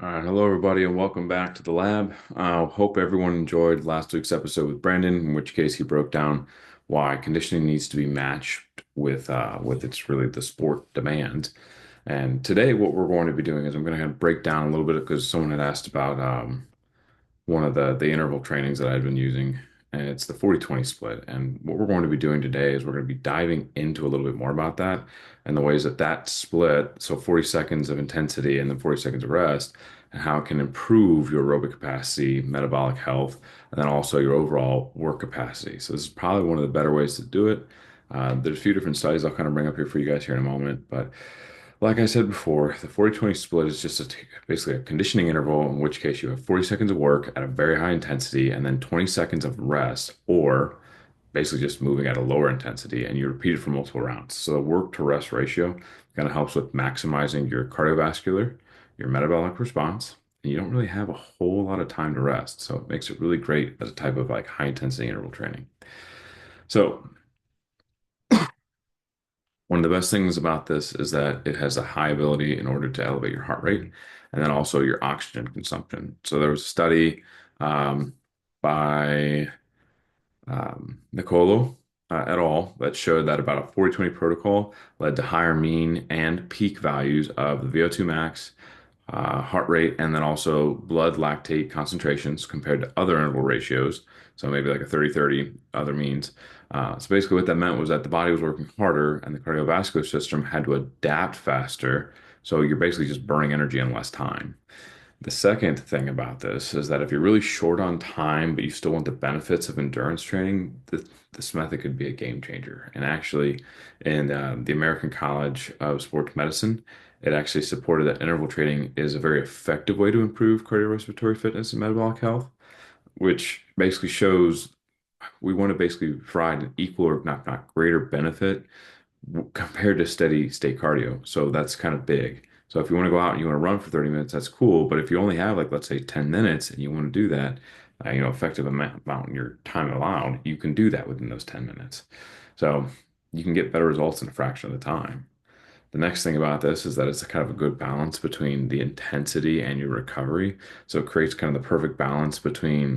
All right, hello everybody, and welcome back to the lab. Hope everyone enjoyed last week's episode with Brendan, in which case he broke down why conditioning needs to be matched with its really the sport demand. And today, what we're going to be doing is I'm going to kind of break down a little bit because someone had asked about one of the interval trainings that I've been using, and it's the 40-20 split. And what we're going to be doing today is we're going to be diving into a little bit more about that and the ways that that split, so 40 seconds of intensity and then 40 seconds of rest, and how it can improve your aerobic capacity, metabolic health, and then also your overall work capacity. So this is probably one of the better ways to do it. There's a few different studies I'll kind of bring up here for you guys here in a moment, but like I said before, the 40-20 split is just basically a conditioning interval, in which case you have 40 seconds of work at a very high intensity and then 20 seconds of rest, or basically just moving at a lower intensity, and you repeat it for multiple rounds. So the work to rest ratio kind of helps with maximizing your cardiovascular, your metabolic response, and you don't really have a whole lot of time to rest. So it makes it really great as a type of like high intensity interval training. So one of the best things about this is that it has a high ability in order to elevate your heart rate and then also your oxygen consumption. So there was a study by Nicolo et al. That showed that about a 40-20 protocol led to higher mean and peak values of the VO2 max, heart rate, and then also blood lactate concentrations compared to other interval ratios. So maybe like a 30-30 other means. So basically what that meant was that the body was working harder and the cardiovascular system had to adapt faster. So you're basically just burning energy in less time. The second thing about this is that if you're really short on time, but you still want the benefits of endurance training, this method could be a game changer. And actually, in the American College of Sports Medicine, it actually supported that interval training is a very effective way to improve cardiorespiratory fitness and metabolic health, which basically shows we want to basically provide an equal or not greater benefit compared to steady state cardio. So that's kind of big. So if you want to go out and you want to run for 30 minutes, that's cool. But if you only have like, let's say 10 minutes and you want to do that, effective amount in your time allowed, you can do that within those 10 minutes. So you can get better results in a fraction of the time. The next thing about this is that it's a kind of a good balance between the intensity and your recovery. So it creates kind of the perfect balance between,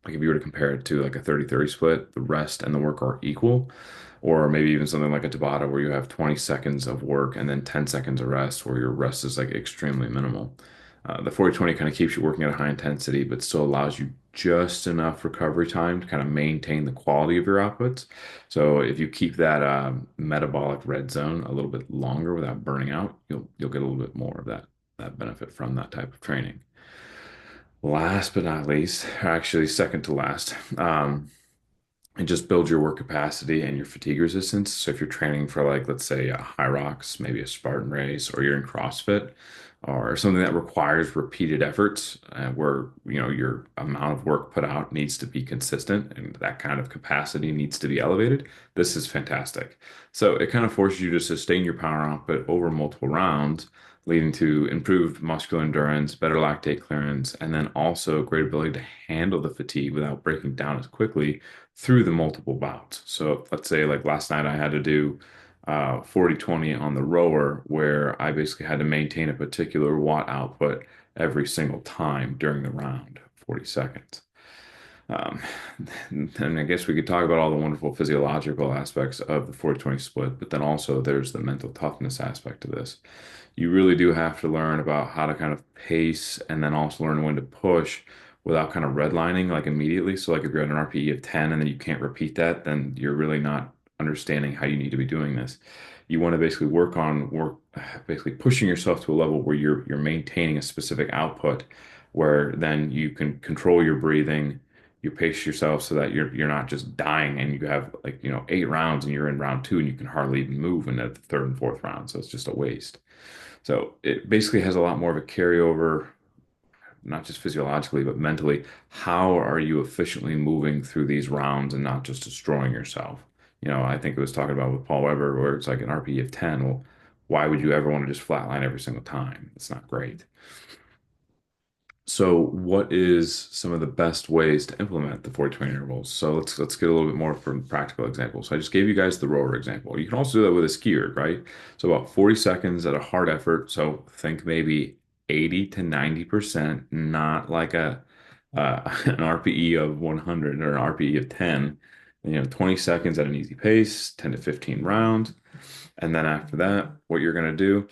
like if you were to compare it to like a 30-30 split, the rest and the work are equal. Or maybe even something like a Tabata where you have 20 seconds of work and then 10 seconds of rest, where your rest is like extremely minimal. The 40-20 kind of keeps you working at a high intensity, but still allows you just enough recovery time to kind of maintain the quality of your outputs. So if you keep that metabolic red zone a little bit longer without burning out, you'll get a little bit more of that benefit from that type of training. Last but not least, actually second to last, it just builds your work capacity and your fatigue resistance. So if you're training for like, let's say a Hyrox, maybe a Spartan race, or you're in CrossFit, or something that requires repeated efforts, where your amount of work put out needs to be consistent and that kind of capacity needs to be elevated, this is fantastic. So it kind of forces you to sustain your power output over multiple rounds, leading to improved muscular endurance, better lactate clearance, and then also great ability to handle the fatigue without breaking down as quickly through the multiple bouts. So let's say like last night I had to do 40-20 on the rower where I basically had to maintain a particular watt output every single time during the round, 40 seconds. Um, and I guess we could talk about all the wonderful physiological aspects of the 40-20 split, but then also there's the mental toughness aspect of this. You really do have to learn about how to kind of pace and then also learn when to push without kind of redlining like immediately. So like if you're at an RPE of 10 and then you can't repeat that, then you're really not understanding how you need to be doing this. You want to basically basically pushing yourself to a level where you're maintaining a specific output where then you can control your breathing, you pace yourself so that you're not just dying and you have like 8 rounds and you're in round two and you can hardly even move in the third and fourth round, so it's just a waste. So it basically has a lot more of a carryover, not just physiologically but mentally. How are you efficiently moving through these rounds and not just destroying yourself? I think it was talking about with Paul Weber where it's like an RPE of 10. Well, why would you ever want to just flatline every single time? It's not great. So, what is some of the best ways to implement the 40-20 intervals? So let's get a little bit more from practical examples. So I just gave you guys the rower example. You can also do that with a skier, right? So about 40 seconds at a hard effort. So think maybe 80 to 90%, not like an RPE of 100 or an RPE of 10. 20 seconds at an easy pace, 10 to 15 rounds. And then after that, what you're going to do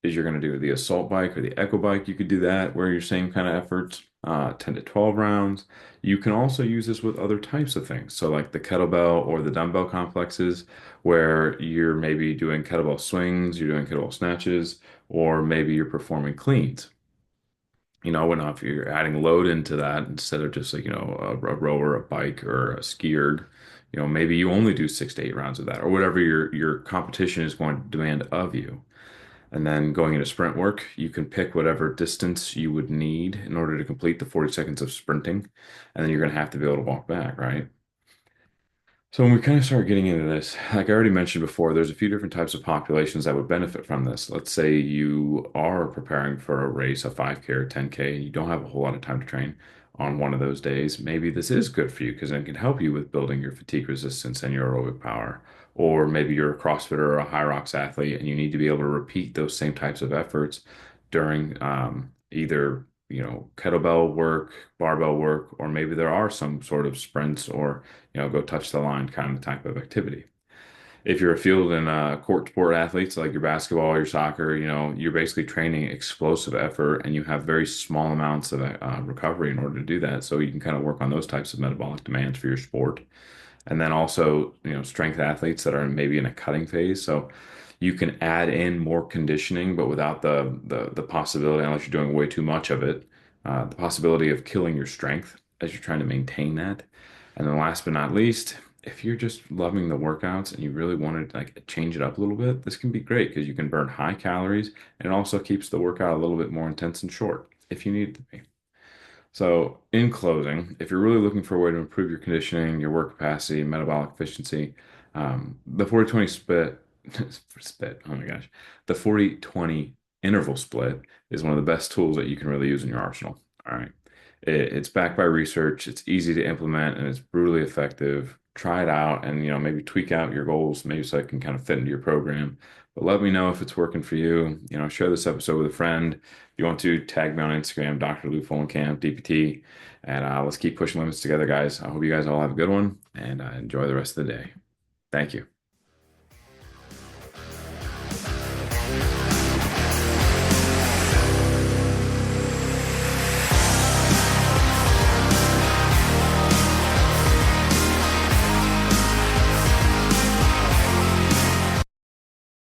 is you're going to do the assault bike or the echo bike. You could do that where you're same kind of efforts, 10 to 12 rounds. You can also use this with other types of things. So like the kettlebell or the dumbbell complexes where you're maybe doing kettlebell swings, you're doing kettlebell snatches, or maybe you're performing cleans. When if you're adding load into that instead of just like, a rower, a bike, or a skier, maybe you only do 6 to 8 rounds of that, or whatever your competition is going to demand of you. And then going into sprint work, you can pick whatever distance you would need in order to complete the 40 seconds of sprinting. And then you're going to have to be able to walk back, right? So when we kind of start getting into this, like I already mentioned before, there's a few different types of populations that would benefit from this. Let's say you are preparing for a race, a 5K or 10K, and you don't have a whole lot of time to train on one of those days. Maybe this is good for you because it can help you with building your fatigue resistance and your aerobic power. Or maybe you're a CrossFitter or a Hyrox athlete and you need to be able to repeat those same types of efforts during either kettlebell work, barbell work, or maybe there are some sort of sprints or go touch the line kind of type of activity. If you're a field and court sport athletes like your basketball, your soccer, you're basically training explosive effort and you have very small amounts of recovery in order to do that. So you can kind of work on those types of metabolic demands for your sport. And then also, strength athletes that are maybe in a cutting phase. So you can add in more conditioning, but without the possibility, unless you're doing way too much of it, the possibility of killing your strength as you're trying to maintain that. And then last but not least, if you're just loving the workouts and you really want to like change it up a little bit, this can be great because you can burn high calories and it also keeps the workout a little bit more intense and short if you need it to be. So, in closing, if you're really looking for a way to improve your conditioning, your work capacity, metabolic efficiency, the 40-20 split, oh my gosh, the 40-20 interval split is one of the best tools that you can really use in your arsenal. All right. It's backed by research, it's easy to implement, and it's brutally effective. Try it out and, maybe tweak out your goals, maybe so it can kind of fit into your program. But let me know if it's working for you. Share this episode with a friend. If you want to, tag me on Instagram, Dr. Lou Camp, DPT, and let's keep pushing limits together, guys. I hope you guys all have a good one and enjoy the rest of the day. Thank you.